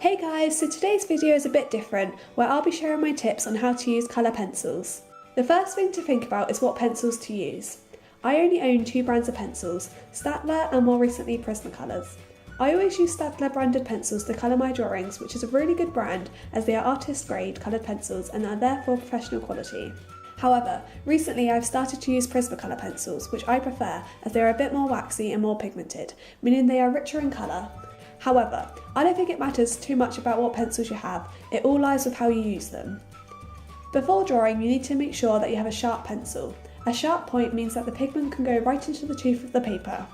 Hey guys, so today's video is a bit different, where I'll be sharing my tips on how to use colour pencils. The first thing to think about is what pencils to use. I only own two brands of pencils, Staedtler and more recently Prismacolors. I always use Staedtler branded pencils to colour my drawings, which is a really good brand as they are artist grade coloured pencils and are therefore professional quality. However, recently I've started to use Prismacolor pencils, which I prefer as they are a bit more waxy and more pigmented, meaning they are richer in colour. However, I don't think it matters too much about what pencils you have, it all lies with how you use them. Before drawing, you need to make sure that you have a sharp pencil. A sharp point means that the pigment can go right into the tooth of the paper.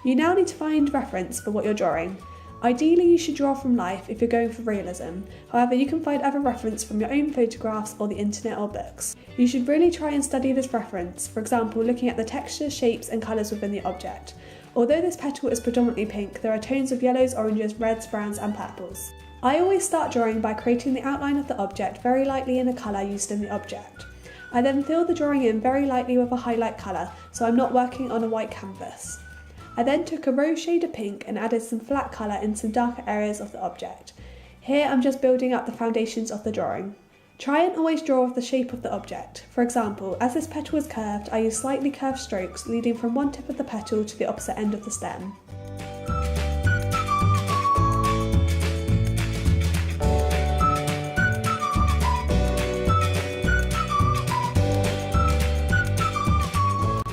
You now need to find reference for what you're drawing. Ideally, you should draw from life if you're going for realism, however you can find other reference from your own photographs or the internet or books. You should really try and study this reference, for example looking at the textures, shapes and colours within the object. Although this petal is predominantly pink, there are tones of yellows, oranges, reds, browns and purples. I always start drawing by creating the outline of the object very lightly in a colour used in the object. I then fill the drawing in very lightly with a highlight colour, so I'm not working on a white canvas. I then took a rose shade of pink and added some flat colour in some darker areas of the object. Here I'm just building up the foundations of the drawing. Try and always draw with the shape of the object. For example, as this petal is curved, I use slightly curved strokes leading from one tip of the petal to the opposite end of the stem.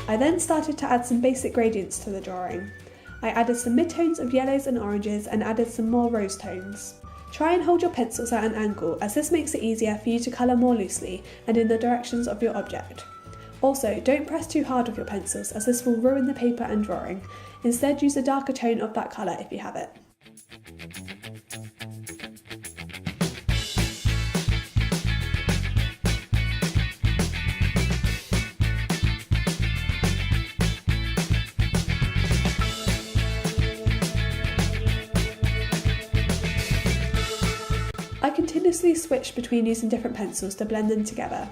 I then started to add some basic gradients to the drawing. I added some midtones of yellows and oranges and added some more rose tones. Try and hold your pencils at an angle as this makes it easier for you to colour more loosely and in the directions of your object. Also, don't press too hard with your pencils as this will ruin the paper and drawing. Instead, use a darker tone of that colour if you have it. I continuously switch between using different pencils to blend them together.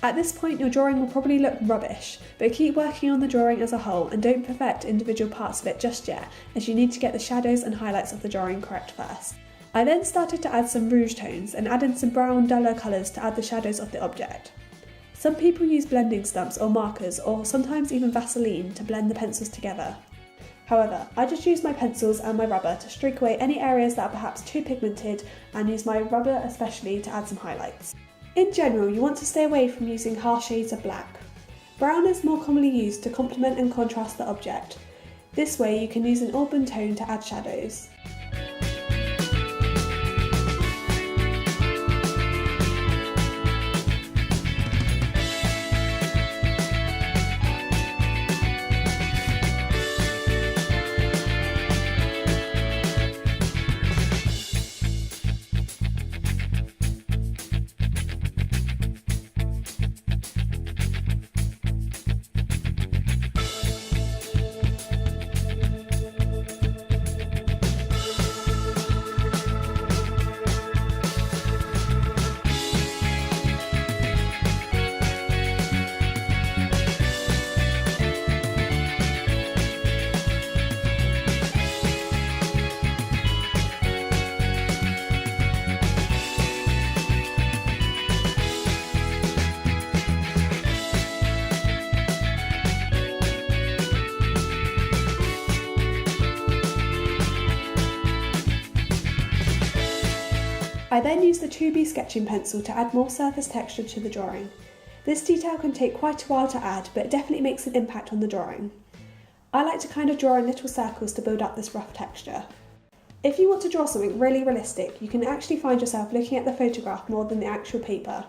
At this point your drawing will probably look rubbish, but keep working on the drawing as a whole and don't perfect individual parts of it just yet, as you need to get the shadows and highlights of the drawing correct first. I then started to add some rouge tones and added some brown duller colours to add the shadows of the object. Some people use blending stumps or markers or sometimes even Vaseline to blend the pencils together. However, I just use my pencils and my rubber to streak away any areas that are perhaps too pigmented and use my rubber especially to add some highlights. In general, you want to stay away from using harsh shades of black. Brown is more commonly used to complement and contrast the object. This way you can use an auburn tone to add shadows. I then use the 2B sketching pencil to add more surface texture to the drawing. This detail can take quite a while to add, but it definitely makes an impact on the drawing. I like to kind of draw in little circles to build up this rough texture. If you want to draw something really realistic, you can actually find yourself looking at the photograph more than the actual paper.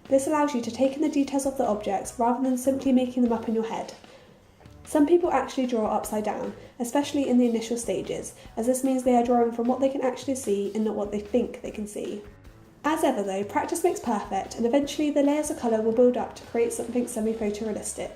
This allows you to take in the details of the objects rather than simply making them up in your head. Some people actually draw upside down, especially in the initial stages, as this means they are drawing from what they can actually see and not what they think they can see. As ever though, practice makes perfect and eventually the layers of colour will build up to create something semi-photorealistic.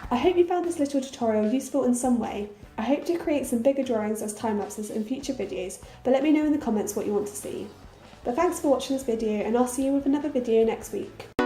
I hope you found this little tutorial useful in some way. I hope to create some bigger drawings as time lapses in future videos, but let me know in the comments what you want to see. But thanks for watching this video, and I'll see you with another video next week.